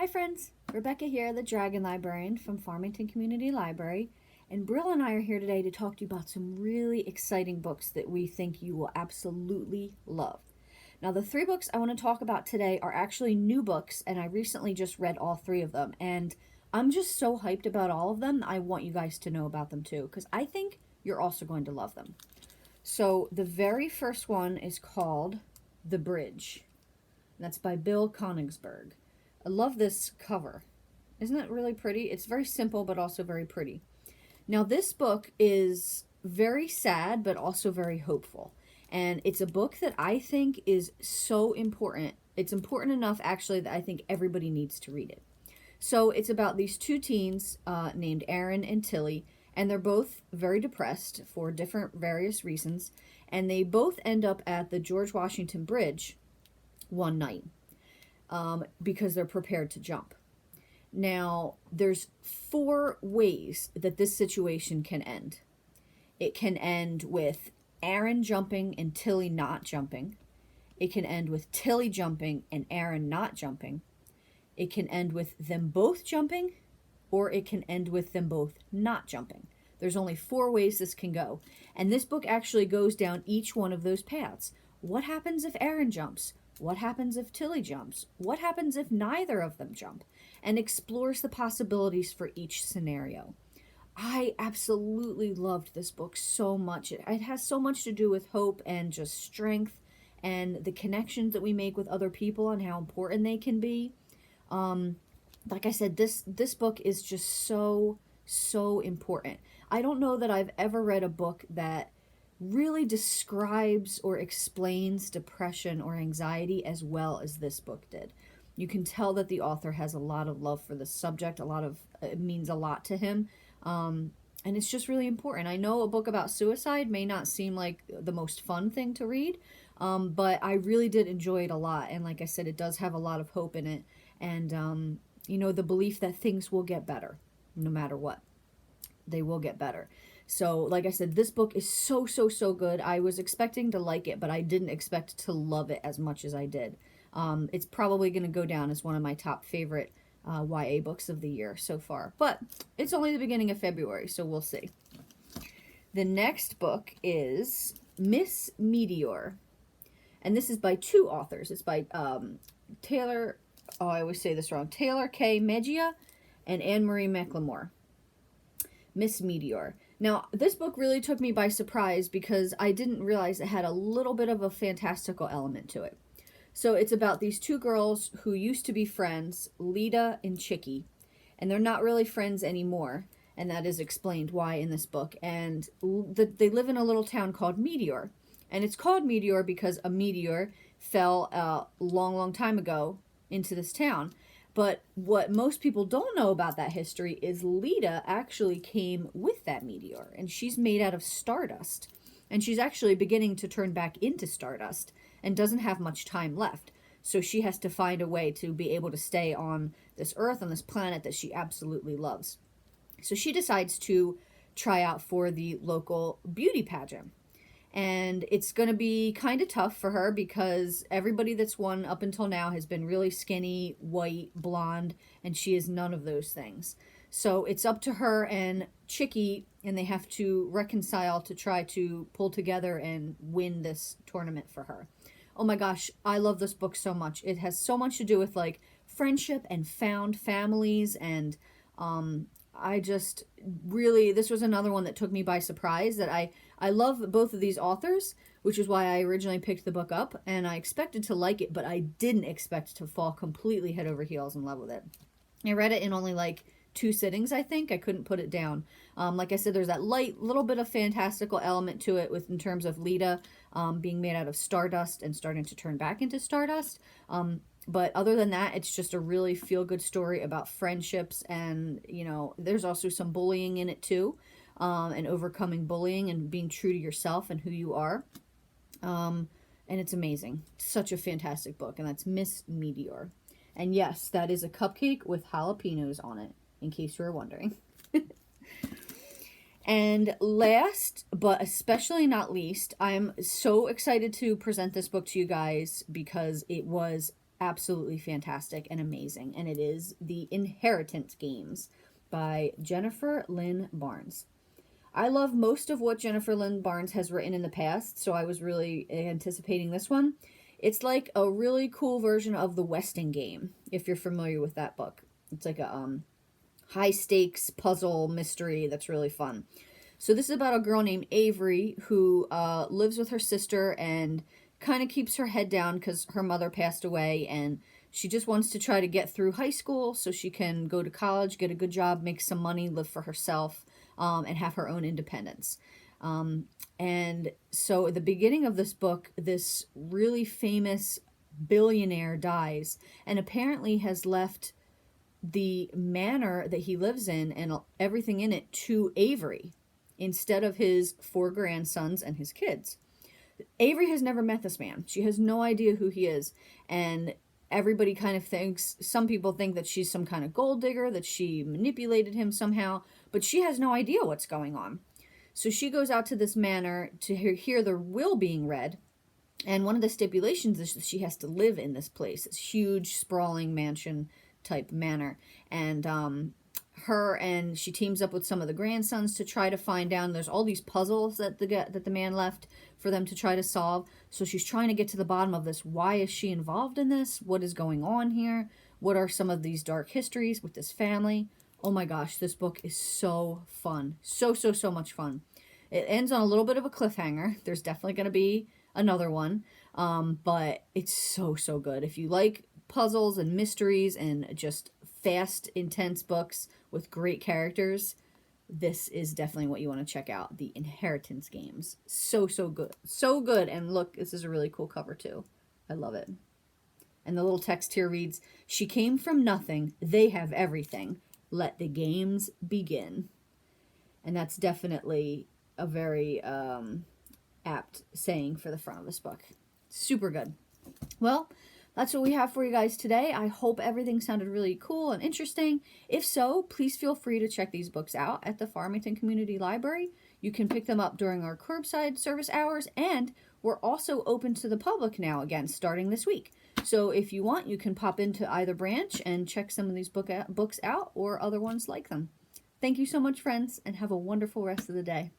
Hi friends, Rebecca here, the Dragon Librarian from Farmington Community Library, and Brill and I are here today to talk to you about some really exciting books that we think you will absolutely love. Now, the three books I want to talk about today are actually new books, and I recently just read all three of them, and I'm just so hyped about all of them. I want you guys to know about them too, because I think you're also going to love them. So, the very first one is called The Bridge. That's by Bill Konigsberg. I love this cover. Isn't it really pretty? It's very simple, but also very pretty. Now, this book is very sad, but also very hopeful. And it's a book that I think is so important. It's important enough, actually, that I think everybody needs to read it. So it's about these two teens named Aaron and Tilly, and they're both very depressed for different various reasons. And they both end up at the George Washington Bridge one night because they're prepared to jump. Now, there's four ways that this situation can end. It can end with Aaron jumping and Tilly not jumping. It can end with Tilly jumping and Aaron not jumping. It can end with them both jumping, or it can end with them both not jumping. There's only four ways this can go. And this book actually goes down each one of those paths. What happens if Aaron jumps? What happens if Tilly jumps? What happens if neither of them jump? And explores the possibilities for each scenario. I absolutely loved this book so much. It has so much to do with hope and just strength and the connections that we make with other people and how important they can be. Like I said, this book is just so important. I don't know that I've ever read a book that really describes or explains depression or anxiety as well as this book did. You can tell that the author has a lot of love for the subject. It means a lot to him. And it's just really important. I know a book about suicide may not seem like the most fun thing to read, but I really did enjoy it a lot. And like I said, it does have a lot of hope in it. And, the belief that things will get better no matter what. They will get better. So, like I said, this book is so good. I was expecting to like it, but I didn't expect to love it as much as I did. It's probably going to go down as one of my top favorite YA books of the year so far. But it's only the beginning of February, so we'll see. The next book is Miss Meteor. And this is by two authors. It's by Tehlor, I always say this wrong, Tehlor K. Mejia and Anne-Marie McLemore. Miss Meteor. Now, this book really took me by surprise because I didn't realize it had a little bit of a fantastical element to it. So it's about these two girls who used to be friends, Lita and Chicky, and they're not really friends anymore, and that is explained why in this book. And they live in a little town called Meteor, and it's called Meteor because a meteor fell a long time ago into this town. But what most people don't know about that history is Lita actually came with that meteor, and she's made out of stardust. And she's actually beginning to turn back into stardust and doesn't have much time left. So she has to find a way to be able to stay on this earth, on this planet that she absolutely loves. So she decides to try out for the local beauty pageant. And it's going to be kind of tough for her because everybody that's won up until now has been really skinny, white, blonde, and she is none of those things. So it's up to her and Chicky, and they have to reconcile to try to pull together and win this tournament for her. Oh my gosh, I love this book so much. It has so much to do with like friendship and found families, and I just really, this was another one that took me by surprise. That I love both of these authors, which is why I originally picked the book up, and I expected to like it, but I didn't expect to fall completely head over heels in love with it. I read it in only like 2 sittings, I think. I couldn't put it down. Like I said, there's that light little bit of fantastical element to it in terms of Lita being made out of stardust and starting to turn back into stardust. But other than that, it's just a really feel-good story about friendships, and, there's also some bullying in it too, and overcoming bullying and being true to yourself and who you are. And it's amazing. Such a fantastic book, and that's Miss Meteor. And yes, that is a cupcake with jalapenos on it, in case you were wondering. And last, but especially not least, I'm so excited to present this book to you guys because it was absolutely fantastic and amazing. And it is The Inheritance Games by Jennifer Lynn Barnes. I love most of what Jennifer Lynn Barnes has written in the past, so I was really anticipating this one. It's like a really cool version of The Westing Game, if you're familiar with that book. It's like a high stakes puzzle mystery that's really fun. So this is about a girl named Avery who lives with her sister and kind of keeps her head down because her mother passed away, and she just wants to try to get through high school so she can go to college, get a good job, make some money, live for herself, and have her own independence. And so at the beginning of this book, this really famous billionaire dies and apparently has left the manor that he lives in and everything in it to Avery instead of his 4 grandsons and his kids. Avery has never met this man. She has no idea who he is. And everybody kind of thinks, some people think that she's some kind of gold digger, that she manipulated him somehow, but she has no idea what's going on. So she goes out to this manor to hear the will being read. And one of the stipulations is that she has to live in this place, this huge, sprawling mansion type manor. And she teams up with some of the grandsons to try to find down. There's all these puzzles that the man left for them to try to solve. So she's trying to get to the bottom of this. Why is she involved in this? What is going on here? What are some of these dark histories with this family? Oh my gosh, this book is so fun. So much fun. It ends on a little bit of a cliffhanger. There's definitely going to be another one. But it's so good. If you like puzzles and mysteries and just fast, intense books with great characters, this is definitely what you want to check out. The Inheritance Games. So good. So good. And look, this is a really cool cover too. I love it. And the little text here reads, "She came from nothing. They have everything. Let the games begin." And that's definitely a very apt saying for the front of this book. Super good. Well, that's what we have for you guys today. I hope everything sounded really cool and interesting. If so, please feel free to check these books out at the Farmington Community Library. You can pick them up during our curbside service hours, and we're also open to the public now again, starting this week. So if you want, you can pop into either branch and check some of these books out or other ones like them. Thank you so much, friends, and have a wonderful rest of the day.